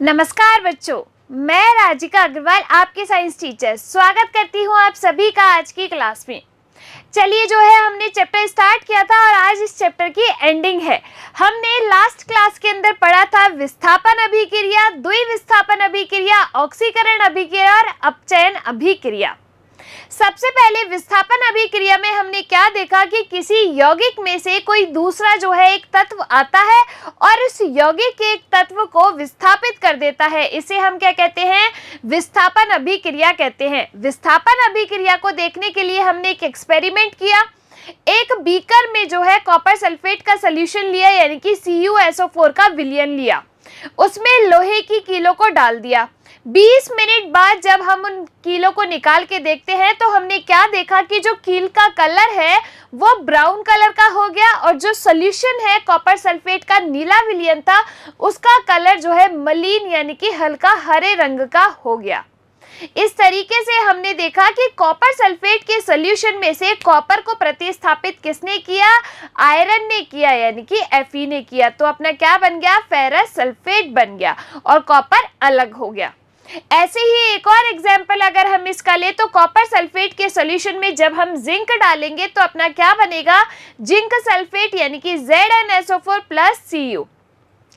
नमस्कार बच्चों, मैं राजिका अग्रवाल आपकी साइंस टीचर स्वागत करती हूँ आप सभी का आज की क्लास में। चलिए जो है हमने चैप्टर स्टार्ट किया था और आज इस चैप्टर की एंडिंग है। हमने लास्ट क्लास के अंदर पढ़ा था विस्थापन अभिक्रिया, द्विविस्थापन अभिक्रिया, ऑक्सीकरण अभिक्रिया और अपचयन अभिक्रिया। सबसे पहले विस्थापन अभिक्रिया में हमने क्या देखा कि किसी यौगिक में से कोई दूसरा जो है एक तत्व आता है और उस यौगिक के एक तत्व को विस्थापित कर देता है। इसे हम क्या कहते हैं? विस्थापन अभिक्रिया कहते हैं। विस्थापन अभिक्रिया को देखने के लिए हमने एक एक्सपेरिमेंट किया। एक बीकर में जो है कॉपर सल्फेट का सॉल्यूशन लिया, यानी कि CuSO4 का विलयन लिया, उसमें लोहे की कीलों को डाल दिया। 20 मिनट बाद जब हम उन कीलों को निकाल के देखते हैं तो हमने क्या देखा कि जो कील का कलर है वो ब्राउन कलर का हो गया और जो सॉल्यूशन है कॉपर सल्फेट का नीला विलयन था उसका कलर जो है मलिन यानी कि हल्का हरे रंग का हो गया। इस तरीके से हमने देखा कि कॉपर सल्फेट के सॉल्यूशन में से कॉपर को प्रतिस्थापित किसने किया? आयरन ने किया, यानी कि Fe ने किया। तो अपना क्या बन गया? फेरस सल्फेट बन गया और कॉपर अलग हो गया। ऐसे ही एक और एग्जाम्पल अगर हम इसका ले तो कॉपर सल्फेट के सॉल्यूशन में जब हम जिंक डालेंगे तो अपना क्या बनेगा? जिंक सल्फेट यानी कि ZnSO4 प्लस Cu।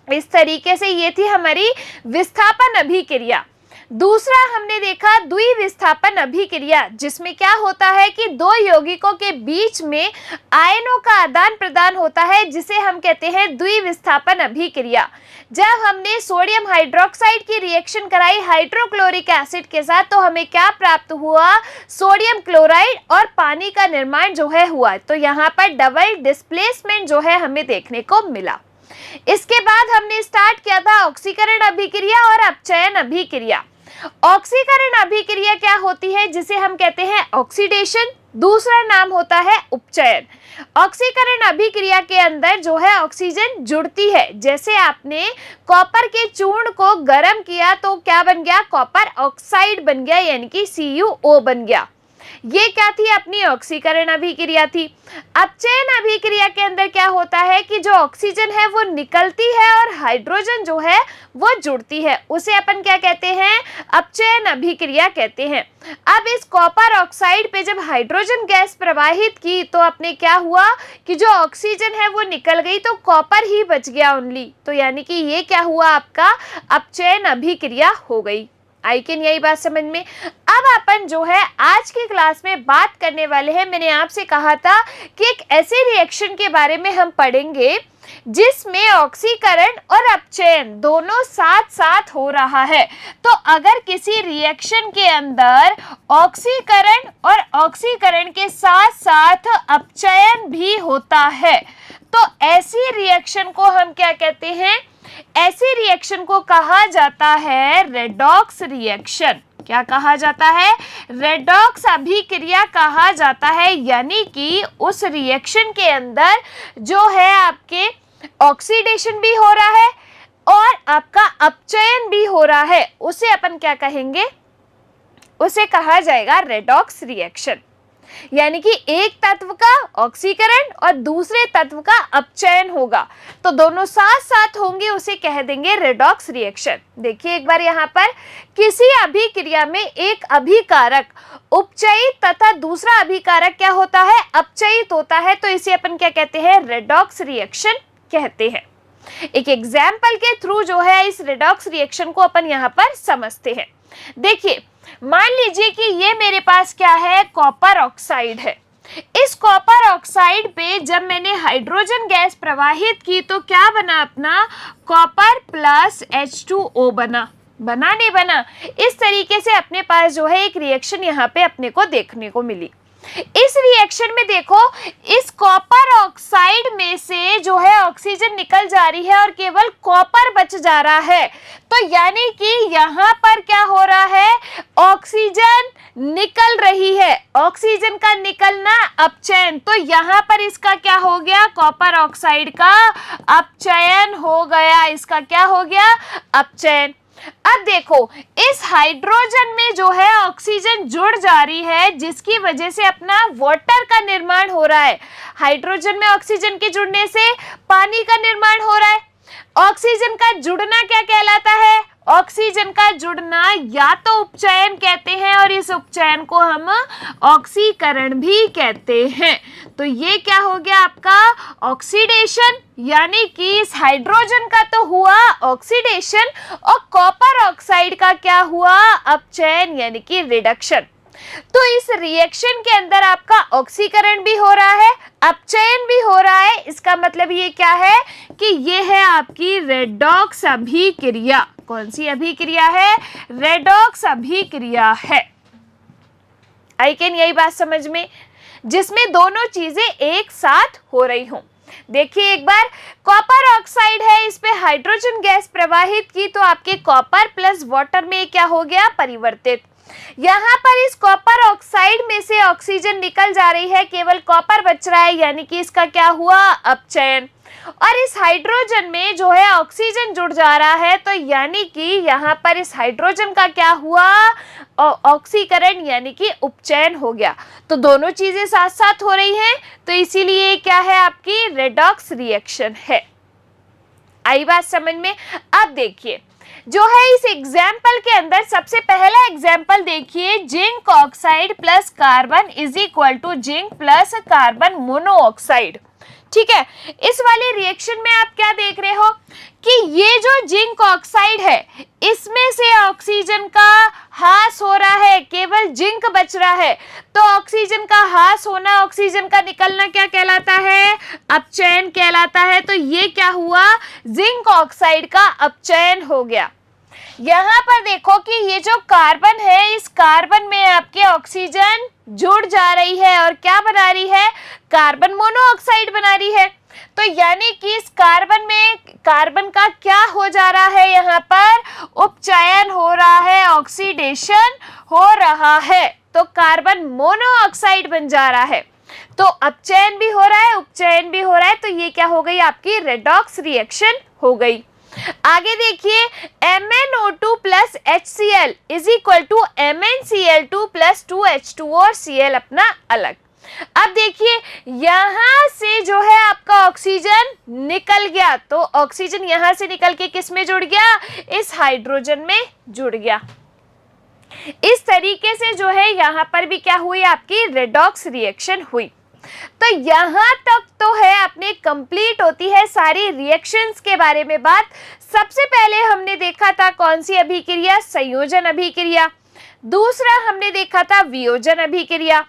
इस तरीके से ये थी हमारी विस्थापन अभिक्रिया। दूसरा हमने देखा द्विविस्थापन अभिक्रिया, जिसमें क्या होता है कि दो यौगिकों के बीच में आयनों का आदान प्रदान होता है, जिसे हम कहते हैं द्विविस्थापन अभिक्रिया। जब हमने सोडियम हाइड्रोक्साइड की रिएक्शन कराई हाइड्रोक्लोरिक एसिड के साथ तो हमें क्या प्राप्त हुआ? सोडियम क्लोराइड और पानी का निर्माण जो है हुआ। तो यहाँ पर डबल डिस्प्लेसमेंट जो है हमें देखने को मिला। इसके बाद हमने स्टार्ट किया था ऑक्सीकरण अभिक्रिया और अपचयन अभिक्रिया। ऑक्सीकरण अभिक्रिया क्या होती है? जिसे हम कहते हैं ऑक्सीडेशन, दूसरा नाम होता है उपचयन। ऑक्सीकरण अभिक्रिया के अंदर जो है ऑक्सीजन जुड़ती है। जैसे आपने कॉपर के चूर्ण को गर्म किया तो क्या बन गया? कॉपर ऑक्साइड बन गया, यानी कि CuO बन गया। ये क्या थी? अपनी ऑक्सीकरण अभिक्रिया थी। अपचयन अभिक्रिया के अंदर क्या होता है कि जो ऑक्सीजन है वो निकलती है और हाइड्रोजन जो है वो जुड़ती है, उसे अपन क्या कहते हैं? अपचयन अभिक्रिया कहते हैं। अब इस कॉपर ऑक्साइड पे जब हाइड्रोजन गैस प्रवाहित की तो अपने क्या हुआ कि जो ऑक्सीजन है वो निकल गई तो कॉपर ही बच गया ओनली। तो यानी कि ये क्या हुआ? आपका अपचयन अभिक्रिया हो गई। आई कि नहीं? यही बात समझ में। अब अपन जो है आज की क्लास में बात करने वाले हैं, मैंने आपसे कहा था कि एक ऐसे रिएक्शन के बारे में हम पढ़ेंगे जिसमें ऑक्सीकरण और अपचयन दोनों साथ साथ हो रहा है। तो अगर किसी रिएक्शन के अंदर ऑक्सीकरण और ऑक्सीकरण के साथ साथ अपचयन भी होता है तो ऐसी रिएक्शन को हम क्या कहते हैं? ऐसी रिएक्शन को कहा जाता है रेडॉक्स रिएक्शन। क्या कहा जाता है? रेडॉक्स अभिक्रिया कहा जाता है। यानी कि उस रिएक्शन के अंदर जो है आपके ऑक्सीडेशन भी हो रहा है और आपका अपचयन भी हो रहा है, उसे अपन क्या कहेंगे? उसे कहा जाएगा रेडॉक्स रिएक्शन। यानी कि एक तत्व का ऑक्सीकरण और दूसरे तत्व का अपचयन होगा तो दोनों साथ साथ होंगे, उसे कह देंगे रेडॉक्स रिएक्शन। देखिए एक बार यहाँ पर, किसी अभिक्रिया में एक अभिकारक उपचयित तथा दूसरा अभिकारक क्या होता है? अपचयित होता है, तो इसे अपन क्या कहते हैं? रेडॉक्स रिएक्शन कहते हैं। एक एग्जाम्पल के थ्रू जो है इस रेडॉक्स रिएक्शन को अपन यहाँ पर समझते हैं। देखिए मान लीजिए कि ये मेरे पास क्या है? कॉपर ऑक्साइड है। इस कॉपर ऑक्साइड पे जब मैंने हाइड्रोजन गैस प्रवाहित की तो क्या बना? अपना कॉपर प्लस H2O बना। बना नहीं बना? इस तरीके से अपने पास जो है एक रिएक्शन यहाँ पे अपने को देखने को मिली। इस रिएक्शन में देखो, इस कॉपर ऑक्साइड में से जो है ऑक्सीजन निकल जा रही है और केवल कॉपर बच जा रहा है। तो यानी कि यहाँ पर क्या हो रहा है? ऑक्सीजन निकल रही है। ऑक्सीजन का निकलना अपचयन। तो यहाँ पर इसका क्या हो गया? कॉपर ऑक्साइड का अपचयन हो गया। इसका क्या हो गया? अपचयन। अब देखो इस हाइड्रोजन में जो है ऑक्सीजन जुड़ जा रही है, जिसकी वजह से अपना वाटर का निर्माण हो रहा है। हाइड्रोजन में ऑक्सीजन के जुड़ने से पानी का निर्माण हो रहा है। ऑक्सीजन का जुड़ना क्या कहलाता है? ऑक्सीजन का जुड़ना या तो उपचयन कहते हैं और इस उपचयन को हम ऑक्सीकरण भी कहते हैं। तो ये क्या हो गया आपका ऑक्सीडेशन, यानी कि इस हाइड्रोजन का तो हुआ ऑक्सीडेशन और कॉपर ऑक्साइड का क्या हुआ अपचयन यानी कि रिडक्शन। तो इस रिएक्शन के अंदर आपका ऑक्सीकरण भी हो रहा है, अपचयन भी हो रहा है। इसका मतलब ये क्या है कि ये है आपकी रेडॉक्स अभिक्रिया। कौन सी अभिक्रिया है? रेडॉक्स अभिक्रिया है। आई कैन यही बात समझ में, जिसमें दोनों चीजें एक साथ हो रही हों। देखिए एक बार, कॉपर ऑक्साइड है, इस पे हाइड्रोजन गैस प्रवाहित की तो आपके कॉपर प्लस वाटर में क्या हो गया परिवर्तित। यहाँ पर इस कॉपर ऑक्साइड में से ऑक्सीजन निकल जा रही है, केवल कॉपर बच रहा है, यानी कि इसका क्या हुआ अपचयन। और इस हाइड्रोजन में जो है ऑक्सीजन जुड़ जा रहा है, तो यानी कि यहाँ पर इस हाइड्रोजन का क्या हुआ ऑक्सीकरण यानी कि उपचयन हो गया। तो दोनों चीजें साथ साथ हो रही हैं, तो इसीलिए क्या है आपकी रेडॉक्स रिएक्शन है। आई बात समझ में। अब देखिए जो है इस एग्जाम्पल के अंदर सबसे पहला एग्जाम्पल देखिए, zinc oxide plus carbon is equal to zinc plus carbon monoxide. ठीक है, इस वाले रिएक्शन में आप क्या देख रहे हो कि ये जो जिंक ऑक्साइड है इसमें से ऑक्सीजन का ह्रास हो रहा है, केवल जिंक बच रहा है। तो ऑक्सीजन का ह्रास होना, ऑक्सीजन का निकलना क्या कहलाता है? अपचयन कहलाता है। तो ये क्या हुआ जिंक ऑक्साइड का अपचयन हो गया। यहाँ पर देखो कि ये जो कार्बन है, इस कार्बन में आपके ऑक्सीजन जुड़ जा रही है और क्या बना रही है? कार्बन मोनोऑक्साइड बना रही है। तो यानी कि इस कार्बन में कार्बन का क्या हो जा रहा है? यहाँ पर उपचयन हो रहा है, ऑक्सीडेशन हो रहा है, तो कार्बन मोनोऑक्साइड बन जा रहा है। तो अपचयन भी हो रहा है, उपचयन भी हो रहा है, तो ये क्या हो गई आपकी रेडॉक्स रिएक्शन हो गई। आगे देखिए, MnO2 plus HCl is equal to MnCl2 plus 2H2 और Cl अपना अलग। अब देखिए यहां से जो है आपका ऑक्सीजन निकल गया, तो ऑक्सीजन यहां से निकल के किस में जुड़ गया? इस हाइड्रोजन में जुड़ गया। इस तरीके से जो है यहां पर भी क्या हुई आपकी रेडॉक्स रिएक्शन हुई। तो यहाँ तक तो है अपने कंप्लीट होती है सारी रिएक्शंस के बारे में बात। सबसे पहले हमने देखा था कौन सी अभिक्रिया? संयोजन अभिक्रिया। दूसरा हमने देखा था वियोजन अभिक्रिया।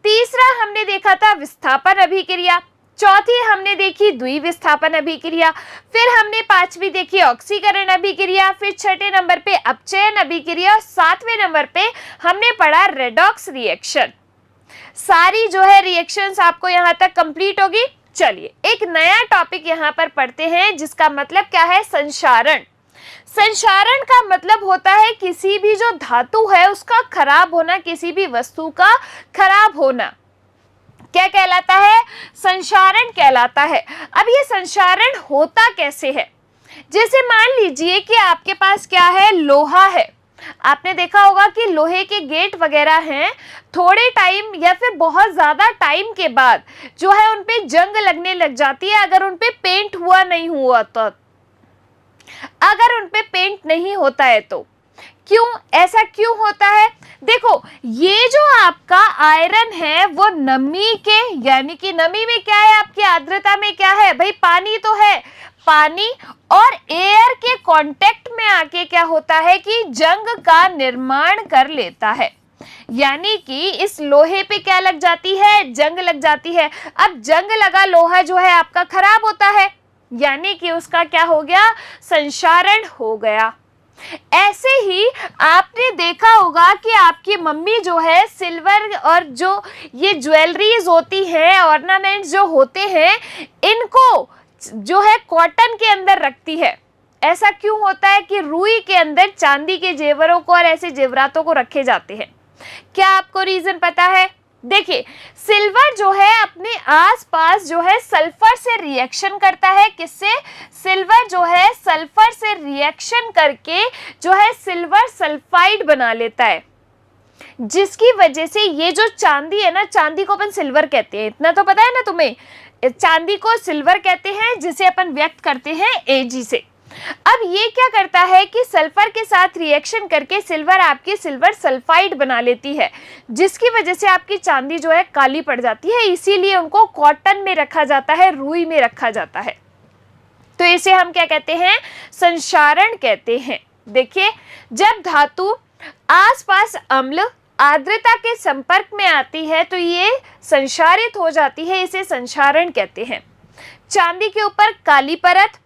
तीसरा हमने देखा था विस्थापन अभिक्रिया। चौथी हमने देखी द्विविस्थापन अभिक्रिया। फिर हमने पांचवी देखी ऑक्सीकरण अभिक्रिया। फिर छठे नंबर पे अपचयन अभिक्रिया। सातवें नंबर पे हमने पढ़ा रेडॉक्स रिएक्शन। सारी जो है रिएक्शंस आपको यहाँ तक कंप्लीट होगी। चलिए एक नया टॉपिक यहाँ पर पढ़ते हैं जिसका मतलब क्या है? संक्षारण। संक्षारण का मतलब होता है किसी भी जो धातु है उसका खराब होना, किसी भी वस्तु का खराब होना। क्या कहलाता है? संक्षारण कहलाता है। अब ये संक्षारण होता कैसे है? जैसे मान लीजिए कि आपके पास क्या है? लोहा है। आपने देखा होगा कि लोहे के गेट वगैरह हैं, थोड़े टाइम या फिर बहुत ज़्यादा टाइम के बाद जो है उन पे जंग लगने लग जाती है अगर उन पे पेंट हुआ नहीं हुआ तो। अगर उन पे पेंट नहीं होता है तो क्यों ऐसा क्यों होता है? देखो ये जो आपका आयरन है वो नमी के यानी कि नमी में क्या है? आपकी आर्द्रता में क्या है भाई? पानी तो है। पानी और एयर के कांटेक्ट में आके क्या होता है कि जंग का निर्माण कर लेता है, यानी कि इस लोहे पे क्या लग जाती है? जंग लग जाती है। अब जंग लगा लोहा जो है आपका खराब होता है, यानी कि उसका क्या हो गया? संक्षारण हो गया। ऐसे ही आपने देखा होगा कि आपकी मम्मी जो है सिल्वर और जो ये ज्वेलरीज होती हैं, ऑर्नामेंट्स जो होते हैं, इनको जो है कॉटन के अंदर रखती है। ऐसा क्यों होता है कि रुई के अंदर चांदी के जेवरों को और ऐसे जेवरातों को रखे जाते हैं? क्या आपको रीजन पता है? देखिए सिल्वर जो है अपने आसपास जो है सल्फर से रिएक्शन करता है। किससे? सिल्वर जो है सल्फर से रिएक्शन करके जो है सिल्वर सल्फाइड बना लेता है, जिसकी वजह से ये जो चांदी है ना, चांदी को अपन सिल्वर कहते हैं, इतना तो पता है ना तुम्हें। चांदी को सिल्वर कहते हैं जिसे अपन व्यक्त करते हैं Ag से। अब ये क्या करता है कि सल्फर के साथ रिएक्शन करके सिल्वर आपकी सिल्वर सल्फाइड बना लेती है, जिसकी वजह से आपकी चांदी जो है काली पड़ जाती है। इसीलिए उनको कॉटन में रखा जाता है, रुई में रखा जाता है। तो इसे हम क्या कहते हैं? संक्षारण कहते हैं। देखिए, जब धातु आसपास अम्ल आर्द्रता के संपर्क में आती है तो ये संक्षारित हो जाती है, इसे संक्षारण कहते हैं। चांदी के ऊपर काली परत,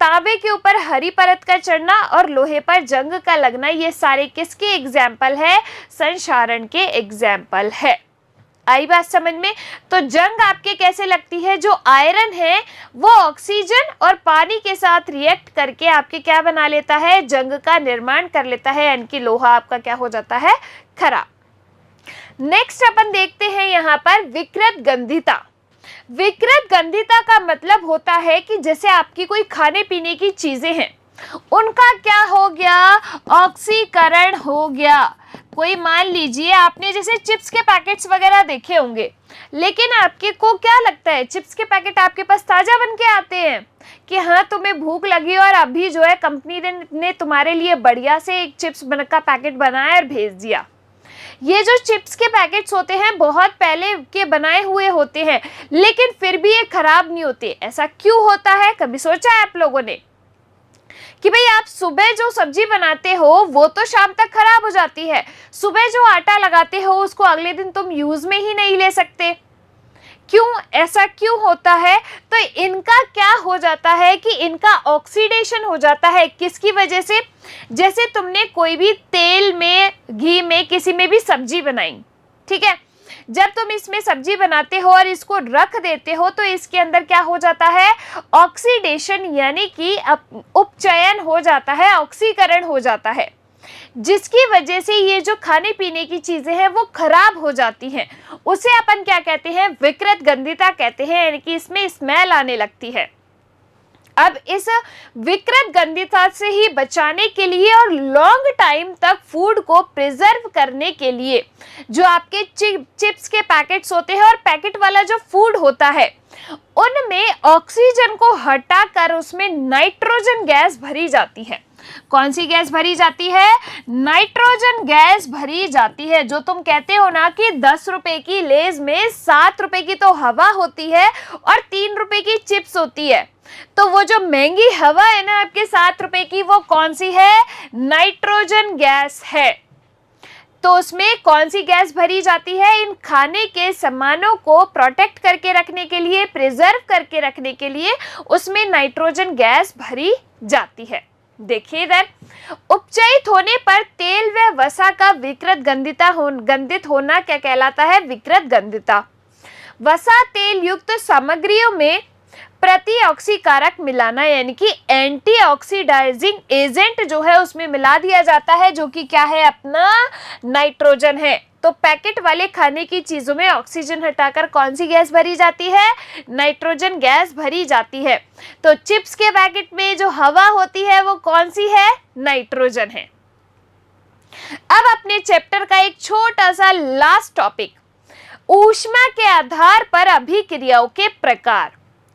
तांबे के ऊपर हरी परत का चढ़ना और लोहे पर जंग का लगना, ये सारे किसके एग्जाम्पल है? संक्षारण के एग्जाम्पल है। आई बात समझ में? तो जंग आपके कैसे लगती है? जो आयरन है वो ऑक्सीजन और पानी के साथ रिएक्ट करके आपके क्या बना लेता है? जंग का निर्माण कर लेता है, यानी कि लोहा आपका क्या हो जाता है? खराब। नेक्स्ट अपन देखते हैं यहाँ पर विकृत गंधिता। विकृत गंधिता का मतलब होता है कि जैसे आपकी कोई खाने पीने की चीजें हैं, उनका क्या हो गया? ऑक्सीकरण हो गया। कोई मान लीजिए आपने जैसे चिप्स के पैकेट्स वगैरह देखे होंगे, लेकिन आपके को क्या लगता है? चिप्स के पैकेट आपके पास ताजा बन के आते हैं कि हाँ तुम्हें भूख लगी और अभी जो है कंपनी ने तुम्हारे लिए बढ़िया से एक चिप्स का पैकेट बनाया और भेज दिया। ये जो चिप्स के पैकेट्स होते हैं बहुत पहले के बनाए हुए होते हैं, लेकिन फिर भी ये खराब नहीं होते। ऐसा क्यों होता है? कभी सोचा है आप लोगों ने कि भाई आप सुबह जो सब्जी बनाते हो वो तो शाम तक खराब हो जाती है, सुबह जो आटा लगाते हो उसको अगले दिन तुम यूज में ही नहीं ले सकते। क्यों? ऐसा क्यों होता है? तो इनका क्या हो जाता है कि इनका ऑक्सीडेशन हो जाता है। किसकी वजह से? जैसे तुमने कोई भी तेल में, घी में, किसी में भी सब्जी बनाई, ठीक है, जब तुम इसमें सब्जी बनाते हो और इसको रख देते हो तो इसके अंदर क्या हो जाता है? ऑक्सीडेशन, यानी कि उपचयन हो जाता है, ऑक्सीकरण हो जाता है, जिसकी वजह से ये जो खाने पीने की चीजें हैं वो खराब हो जाती हैं। उसे अपन क्या कहते हैं? विकृत गंधिता कहते हैं, यानी कि इसमें स्मेल आने लगती है। अब इस विकृत गंधिता से ही बचाने के लिए और लॉन्ग टाइम तक फूड को प्रिजर्व करने के लिए जो आपके चिप्स के पैकेट्स होते हैं और पैकेट वाला जो फूड होता है उनमें ऑक्सीजन को हटाकर उसमें नाइट्रोजन गैस भरी जाती है। कौन सी गैस भरी जाती है? नाइट्रोजन गैस भरी जाती है। जो तुम कहते हो ना कि 10 रुपए की लेज में 7 रुपए की तो हवा होती है और 3 रुपए की चिप्स होती है, तो वो जो महंगी हवा है ना आपके 7 रुपए की, वो कौन सी है? नाइट्रोजन गैस है। तो उसमें कौन सी गैस भरी जाती है? इन खाने के सामानों को प्रोटेक्ट करके रखने के लिए, प्रिजर्व करके रखने के लिए उसमें नाइट्रोजन गैस भरी जाती है। देखिए इधर, उपचयित होने पर तेल व वसा का विकृत गंधित होना क्या कहलाता है? विकृत गंधिता। वसा तेल युक्त सामग्रियों में प्रतिऑक्सीकारक मिलाना, यानी कि एंटीऑक्सीडाइजिंग एजेंट जो है उसमें मिला दिया जाता है, जो कि क्या है? अपना नाइट्रोजन है। तो पैकेट वाले खाने की चीजों में ऑक्सीजन हटाकर कौन सी गैस भरी जाती है? नाइट्रोजन गैस भरी जाती है। तो चिप्स के पैकेट में जो हवा होती है वो कौन सी है? नाइट्रोजन है। अब अपने चैप्टर का एक छोटा सा लास्ट टॉपिक, ऊष्मा के आधार पर अभिक्रियाओं के प्रकार,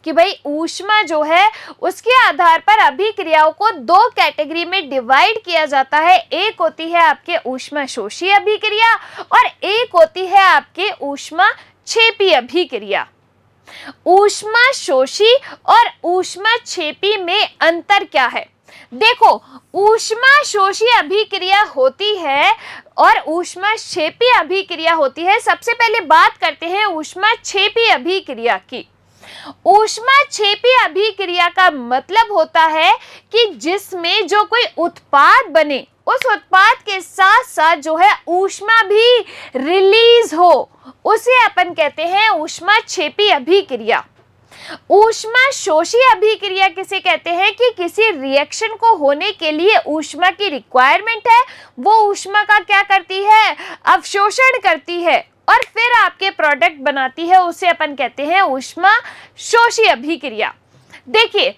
कि भाई ऊष्मा जो है उसके आधार पर अभिक्रियाओं को 2 कैटेगरी में डिवाइड किया जाता है। एक होती है आपके ऊष्मा शोषी अभिक्रिया और एक होती है आपके ऊष्मा क्षेपी अभिक्रिया। ऊष्मा शोषी और ऊष्मा क्षेपी में अंतर क्या है? देखो, ऊष्मा शोषी अभिक्रिया होती है और ऊष्मा क्षेपी अभिक्रिया होती है। सबसे पहले बात करते हैं ऊष्मा क्षेपी अभिक्रिया की। ऊष्मा क्षेपी अभिक्रिया का मतलब होता है कि जिसमें जो कोई उत्पाद बने उस उत्पाद के साथ साथ जो है ऊष्मा भी रिलीज हो, उसे अपन कहते हैं ऊष्मा क्षेपी अभिक्रिया। ऊष्मा शोषी अभिक्रिया किसे कहते हैं? कि किसी रिएक्शन को होने के लिए ऊष्मा की रिक्वायरमेंट है, वो ऊष्मा का क्या करती है? अवशोषण करती है और फिर आपके प्रोडक्ट बनाती है, उसे अपन कहते हैं ऊष्मा शोषी अभिक्रिया। देखिए,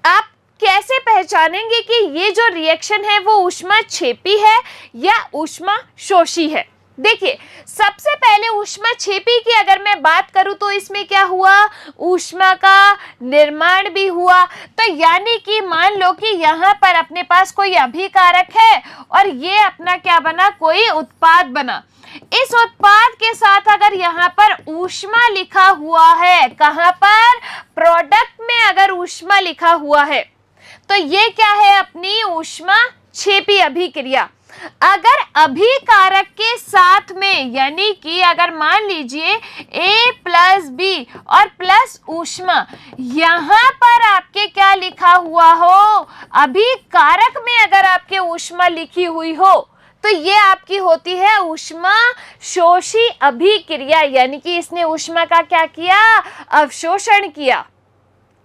आप कैसे पहचानेंगे कि ये जो रिएक्शन है वो ऊष्मा क्षेपी है या ऊष्मा शोषी है? देखिए, सबसे पहले ऊष्माक्षेपी की अगर मैं बात करूं तो इसमें क्या हुआ, ऊष्मा का निर्माण भी हुआ। तो यानी कि मान लो कि यहाँ पर अपने पास कोई अभिकारक है और ये अपना क्या बना, कोई उत्पाद बना। इस उत्पाद के साथ अगर यहाँ पर ऊष्मा लिखा हुआ है, कहाँ पर, प्रोडक्ट में अगर ऊष्मा लिखा हुआ है, तो ये क्या है, अपनी ऊष्माक्षेपी अभिक्रिया। अगर अभिकारक के साथ में, यानी कि अगर मान लीजिए A प्लस बी और प्लस ऊष्मा, यहाँ पर आपके क्या लिखा हुआ हो, अभिकारक में अगर आपके ऊष्मा लिखी हुई हो, तो ये आपकी होती है ऊष्मा शोषी अभिक्रिया। यानी कि इसने ऊष्मा का क्या किया, अवशोषण किया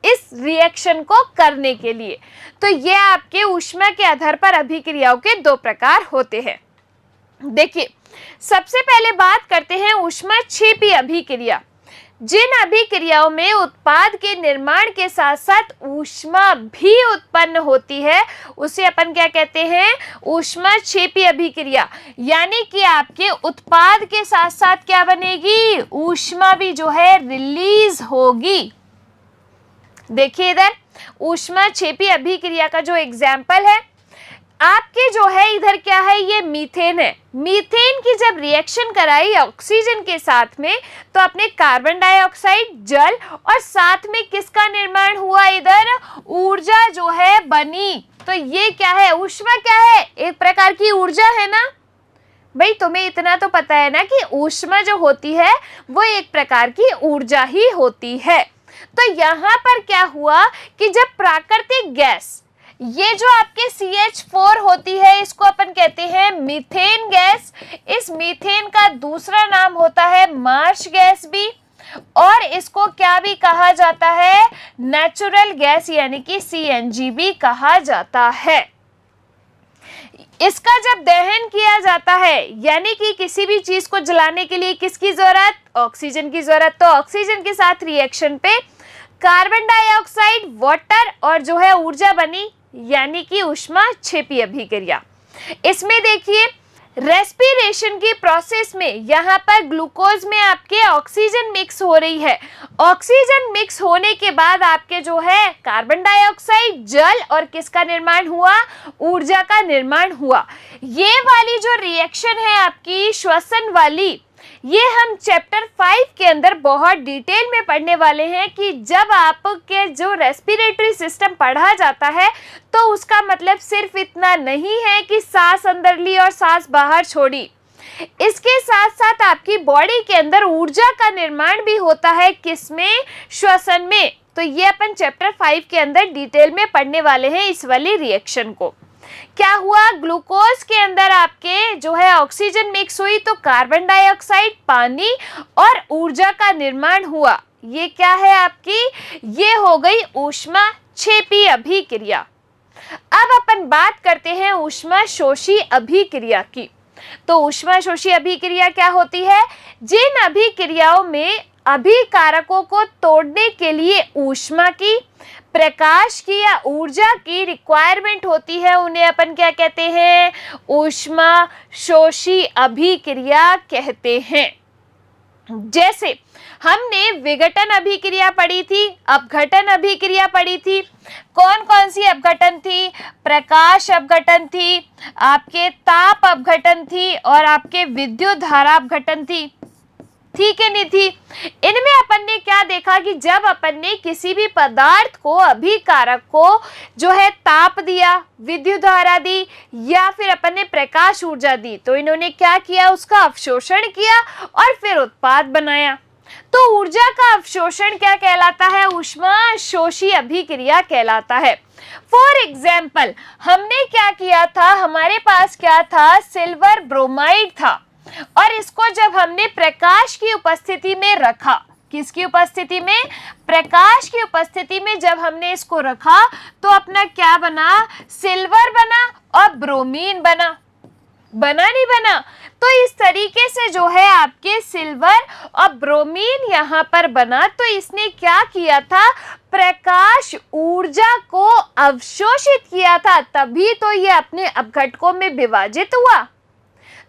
इस रिएक्शन को करने के लिए। तो ये आपके ऊष्मा के आधार पर अभिक्रियाओं के दो प्रकार होते हैं। देखिए, सबसे पहले बात करते हैं ऊष्माक्षेपी अभिक्रिया। जिन अभिक्रियाओं में उत्पाद के निर्माण के साथ साथ ऊष्मा भी उत्पन्न होती है, उसे अपन क्या कहते हैं, ऊष्माक्षेपी अभिक्रिया। यानी कि आपके उत्पाद के साथ साथ क्या बनेगी, ऊष्मा भी जो है रिलीज होगी। देखिए इधर ऊष्माक्षेपी अभिक्रिया का जो एग्जाम्पल है आपके जो है, इधर क्या है, ये मीथेन है। मीथेन की जब रिएक्शन कराई ऑक्सीजन के साथ में, तो अपने कार्बन डाइऑक्साइड, जल और साथ में किसका निर्माण हुआ, इधर ऊर्जा जो है बनी। तो ये क्या है, ऊष्मा क्या है, एक प्रकार की ऊर्जा है ना भाई। तुम्हें इतना तो पता है ना कि ऊष्मा जो होती है वो एक प्रकार की ऊर्जा ही होती है। तो यहाँ पर क्या हुआ कि जब प्राकृतिक गैस, ये जो आपके CH4 होती है, इसको अपन कहते हैं मीथेन गैस। इस मीथेन का दूसरा नाम होता है मार्श गैस भी, और इसको क्या भी कहा जाता है, नेचुरल गैस यानी कि CNG भी कहा जाता है। इसका जब दहन किया जाता है, यानी कि किसी भी चीज को जलाने के लिए किसकी जरूरत, ऑक्सीजन की जरूरत। तो ऑक्सीजन के साथ रिएक्शन पे कार्बन डाइऑक्साइड, वाटर और जो है ऊर्जा बनी, यानी कि ऊष्माक्षेपी अभिक्रिया। इसमें देखिए रेस्पिरेशन की प्रोसेस में यहाँ पर ग्लूकोज में आपके ऑक्सीजन मिक्स हो रही है। ऑक्सीजन मिक्स होने के बाद आपके जो है कार्बन डाइऑक्साइड, जल और किसका निर्माण हुआ, ऊर्जा का निर्माण हुआ। ये वाली जो रिएक्शन है आपकी श्वसन वाली, ये हम चैप्टर 5 के अंदर बहुत डिटेल में पढ़ने वाले हैं कि जब आपके जो रेस्पिरेटरी सिस्टम पढ़ा जाता है तो उसका मतलब सिर्फ इतना नहीं है कि सांस अंदर ली और सांस बाहर छोड़ी। इसके साथ साथ आपकी बॉडी के अंदर ऊर्जा का निर्माण भी होता है, किसमें, श्वसन में। तो ये अपन चैप्टर 5 के अंदर डिटेल में पढ़ने वाले हैं इस वाली रिएक्शन को। क्या हुआ, ग्लूकोज के अंदर आपके जो है ऑक्सीजन मिक्स हुई, तो कार्बन डाइऑक्साइड, पानी और ऊर्जा का निर्माण हुआ। ये क्या है आपकी, ये हो गई ऊष्माक्षेपी अभिक्रिया। अब अपन बात करते हैं ऊष्माशोषी अभिक्रिया की। तो ऊष्माशोषी अभिक्रिया क्या होती है, जिन अभिक्रियाओं में अभिकारकों को तोड़ने के लिए ऊष्मा की, प्रकाश की या ऊर्जा की रिक्वायरमेंट होती है, उन्हें अपन क्या कहते हैं, ऊष्माशोषी अभिक्रिया कहते हैं। जैसे हमने विघटन अभिक्रिया पढ़ी थी, अपघटन अभिक्रिया पढ़ी थी। कौन कौन सी अपघटन थी, प्रकाश अपघटन थी, आपके ताप अपघटन थी और आपके विद्युत धारा अपघटन थी, थी कि नहीं थी। इनमें अपन ने क्या देखा कि जब अपन ने किसी भी पदार्थ को, अभिकारक को जो है ताप दिया, विद्युत धारा दी या फिर अपन ने प्रकाश ऊर्जा दी, तो इन्होंने क्या किया, उसका अवशोषण किया और फिर उत्पाद बनाया। तो ऊर्जा का अवशोषण क्या कहलाता है, ऊष्माशोषी अभिक्रिया कहलाता है। फॉर एग्जाम्पल हमने क्या किया था, हमारे पास क्या था, सिल्वर ब्रोमाइड था और इसको जब हमने प्रकाश की उपस्थिति में रखा, किसकी उपस्थिति में, प्रकाश की उपस्थिति में जब हमने इसको रखा तो अपना क्या बना, सिल्वर बना और ब्रोमीन बना, बना नहीं बना। तो इस तरीके से जो है आपके सिल्वर और ब्रोमीन यहाँ पर बना। तो इसने क्या किया था, प्रकाश ऊर्जा को अवशोषित किया था, तभी तो ये अपने अपघटकों में विभाजित हुआ।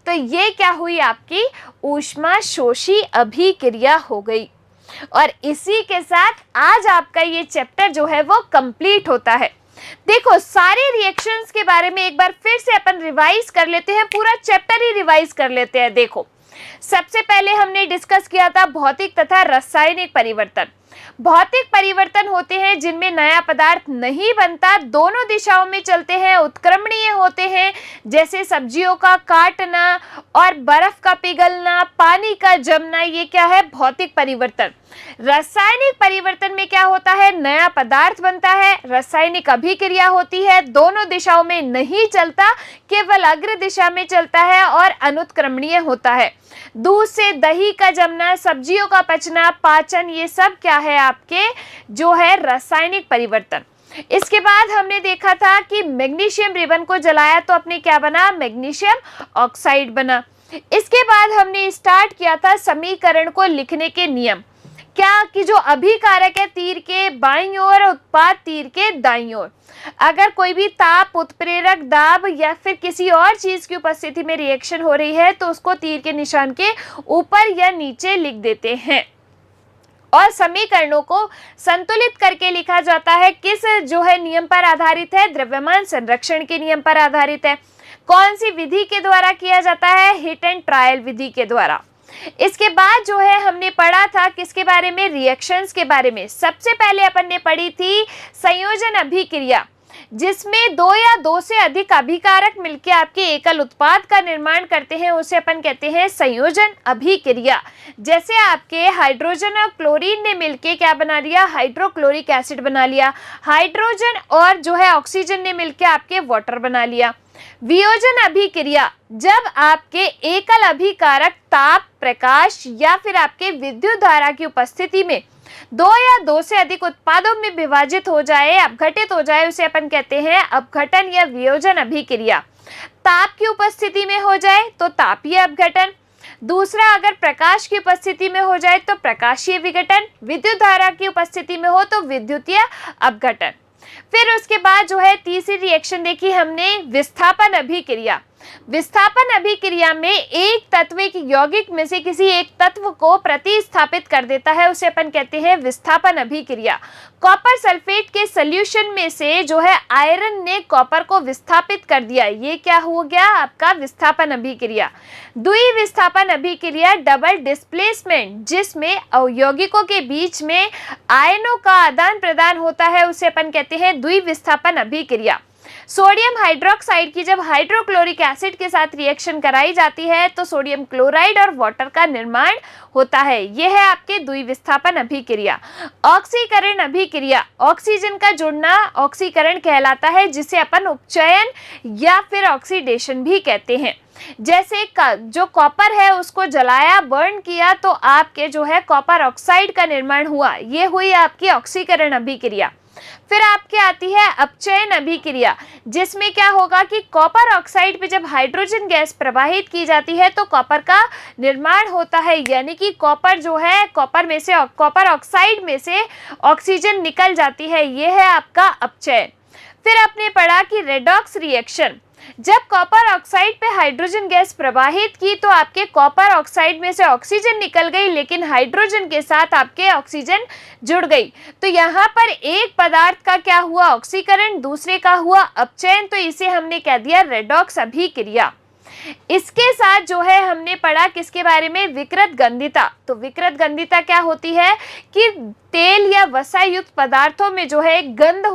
तो ये क्या हुई, आपकी ऊष्मा शोषी अभिक्रिया हो गई। और इसी के साथ आज आपका ये चैप्टर जो है वो कंप्लीट होता है। देखो, सारे रिएक्शंस के बारे में एक बार फिर से अपन रिवाइज कर लेते हैं, पूरा चैप्टर ही रिवाइज कर लेते हैं। देखो, सबसे पहले हमने डिस्कस किया था भौतिक तथा रासायनिक परिवर्तन। भौतिक परिवर्तन होते हैं जिनमें नया पदार्थ नहीं बनता, दोनों दिशाओं में चलते हैं, उत्क्रमणीय होते हैं, जैसे सब्जियों का काटना और बर्फ का पिघलना, पानी का जमना, ये क्या है, भौतिक परिवर्तन। रासायनिक परिवर्तन में क्या होता है, नया पदार्थ बनता है, रासायनिक अभिक्रिया होती है, दोनों दिशाओं में नहीं चलता, केवल अग्र दिशा में चलता है और अनुत्क्रमणीय होता है। दूध से दही का जमना, सब्जियों का पचना, पाचन, ये सब क्या है, आपके जो है रासायनिक परिवर्तन। इसके बाद हमने देखा था कि मैग्नीशियम रिबन को जलाया तो अपने क्या बना, मैग्नीशियम ऑक्साइड बना। इसके बाद हमने स्टार्ट किया था समीकरण को लिखने के नियम, क्या कि जो अभिकारक है तीर के बाईं ओर, उत्पाद तीर के दाईं ओर। अगर कोई भी ताप, उत्प्रेरक, दाब या फिर किसी और चीज की उपस्थिति में रिएक्शन हो रही है तो उसको तीर के निशान के ऊपर या नीचे लिख देते हैं। और समीकरणों को संतुलित करके लिखा जाता है, किस जो है नियम पर आधारित है, द्रव्यमान संरक्षण के नियम पर आधारित है। कौन सी विधि के द्वारा किया जाता है, हिट एंड ट्रायल विधि के द्वारा। इसके बाद जो है हमने पढ़ा था किसके बारे में, रिएक्शंस के बारे में। सबसे पहले अपन ने पढ़ी थी संयोजन अभिक्रिया, जिसमें दो या दो से अधिक अभिकारक मिलकर आपके एकल उत्पाद का निर्माण करते हैं, उसे अपन कहते हैं संयोजन अभिक्रिया। जैसे आपके हाइड्रोजन और क्लोरीन ने मिलके क्या बना लिया, हाइड्रोक्लोरिक एसिड बना लिया। हाइड्रोजन और जो है ऑक्सीजन ने मिलके आपके वाटर बना लिया। वियोजन अभिक्रिया, जब आपके एकल अभिकारक ताप, प्रकाश या फिर आपके विद्युत धारा की उपस्थिति में दो या दो से अधिक उत्पादों में विभाजित हो जाए, अपघटित हो जाए, उसे अपन कहते हैं अपघटन या वियोजन अभिक्रिया। ताप की उपस्थिति में हो जाए तो तापीय अपघटन। दूसरा, अगर प्रकाश की उपस्थिति में हो जाए तो प्रकाशीय विघटन। विद्युत धारा की उपस्थिति में हो तो विद्युतीय अपघटन। फिर उसके बाद जो है तीसरी रिएक्शन देखी हमने, विस्थापन अभिक्रिया। विस्थापन अभिक्रिया में एक तत्व एक यौगिक में से किसी एक तत्व को प्रतिस्थापित कर देता है, उसे अपन कहते हैं विस्थापन अभिक्रिया। कॉपर सल्फेट के सॉल्यूशन में से जो है आयरन ने कॉपर को विस्थापित कर दिया, ये क्या हो गया, आपका विस्थापन अभिक्रिया। द्विविस्थापन अभिक्रिया, डबल डिस्प्लेसमेंट, जिसमें यौगिकों के बीच में आयनों का आदान प्रदान होता है, उसे अपन कहते हैं द्विविस्थापन अभिक्रिया। सोडियम हाइड्रोक्साइड की जब हाइड्रोक्लोरिक एसिड के साथ रिएक्शन कराई जाती है तो सोडियम क्लोराइड और वाटर का निर्माण होता है, यह है आपके द्विविस्थापन अभिक्रिया। ऑक्सीकरण अभिक्रिया, ऑक्सीजन का जुड़ना ऑक्सीकरण कहलाता है, जिसे अपन उपचयन या फिर ऑक्सीडेशन भी कहते हैं। जैसे जो कॉपर है उसको जलाया, बर्न किया तो आपके जो है कॉपर ऑक्साइड का निर्माण हुआ, ये हुई आपकी ऑक्सीकरण अभिक्रिया। फिर आपके आती है अपचयन अभिक्रिया, जिसमें क्या होगा कि कॉपर ऑक्साइड पे जब हाइड्रोजन गैस प्रवाहित की जाती है तो कॉपर का निर्माण होता है, यानी कि कॉपर जो है कॉपर ऑक्साइड में से ऑक्सीजन निकल जाती है, यह है आपका अपचयन। फिर आपने पढ़ा कि रेडॉक्स रिएक्शन, जब कॉपर ऑक्साइड पे हाइड्रोजन गैस प्रवाहित की तो आपके कॉपर ऑक्साइड में से ऑक्सीजन निकल गई, लेकिन हाइड्रोजन के साथ आपके ऑक्सीजन जुड़ गई, तो यहाँ पर एक पदार्थ का क्या हुआ, ऑक्सीकरण, दूसरे का हुआ अपचयन, तो इसे हमने कह दिया रेडॉक्स अभिक्रिया। इसके साथ जो है हमने पढ़ा किसके बारे में, विकृत गंधिता। तो विकृत गंधिता क्या होती है कि तेल या वसा युक्त पदार्थों में जो है गंध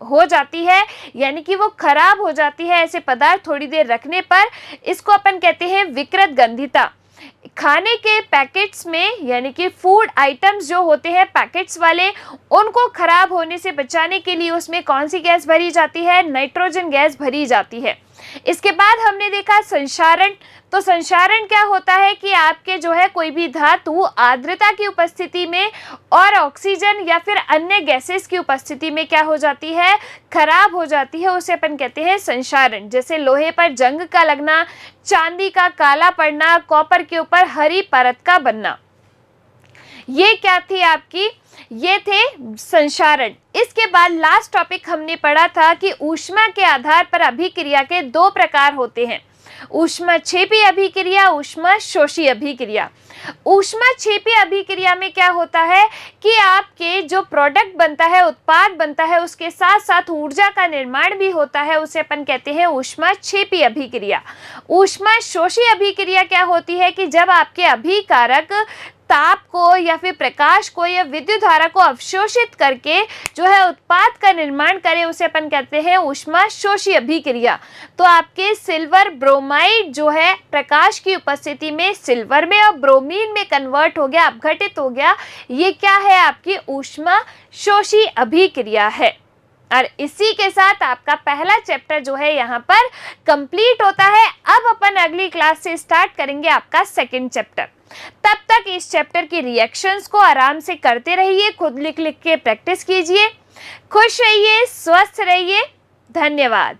हो जाती है, यानी कि वो खराब हो जाती है ऐसे पदार्थ थोड़ी देर रखने पर, इसको अपन कहते हैं विकृत गंधिता। खाने के पैकेट्स में, यानी कि फूड आइटम्स जो होते हैं पैकेट्स वाले, उनको खराब होने से बचाने के लिए उसमें कौन सी गैस भरी जाती है, नाइट्रोजन गैस भरी जाती है। इसके बाद हमने देखा संक्षारण। तो संक्षारण क्या होता है कि आपके जो है कोई भी धातु आर्द्रता की उपस्थिति में और ऑक्सीजन या फिर अन्य गैसेस की उपस्थिति में क्या हो जाती है, खराब हो जाती है, उसे अपन कहते हैं संक्षारण। जैसे लोहे पर जंग का लगना, चांदी का काला पड़ना, कॉपर के ऊपर हरी परत का बनना, ये क्या थी आपकी, ये थे संक्षारण। इसके बाद लास्ट टॉपिक हमने पढ़ा था कि ऊष्मा के आधार पर अभिक्रिया के दो प्रकार होते हैं। ऊष्माक्षेपी अभिक्रिया, ऊष्माशोषी अभिक्रिया। ऊष्माक्षेपी अभिक्रिया में क्या होता है कि आपके जो प्रोडक्ट बनता है, उत्पाद बनता है, उसके साथ साथ ऊर्जा का निर्माण भी होता है, उसे अपन कहते हैं ऊष्माक्षेपी अभिक्रिया। ऊष्माशोषी अभिक्रिया क्या होती है कि जब आपके अभिकारक ताप को या फिर प्रकाश को या विद्युत धारा को अवशोषित करके जो है उत्पाद का निर्माण करे, उसे अपन कहते हैं ऊष्माशोषी अभिक्रिया। तो आपके सिल्वर ब्रोमाइड जो है प्रकाश की उपस्थिति में सिल्वर में और ब्रोमीन में कन्वर्ट हो गया, अपघटित हो गया, ये क्या है? आपकी ऊष्माशोषी अभिक्रिया है। और इसी के साथ आपका पहला चैप्टर जो है यहाँ पर कंप्लीट होता है। अब अपन अगली क्लास से स्टार्ट करेंगे आपका सेकंड चैप्टर। तब तक इस चैप्टर की रिएक्शंस को आराम से करते रहिए, खुद लिख लिख के प्रैक्टिस कीजिए। खुश रहिए, स्वस्थ रहिए। धन्यवाद।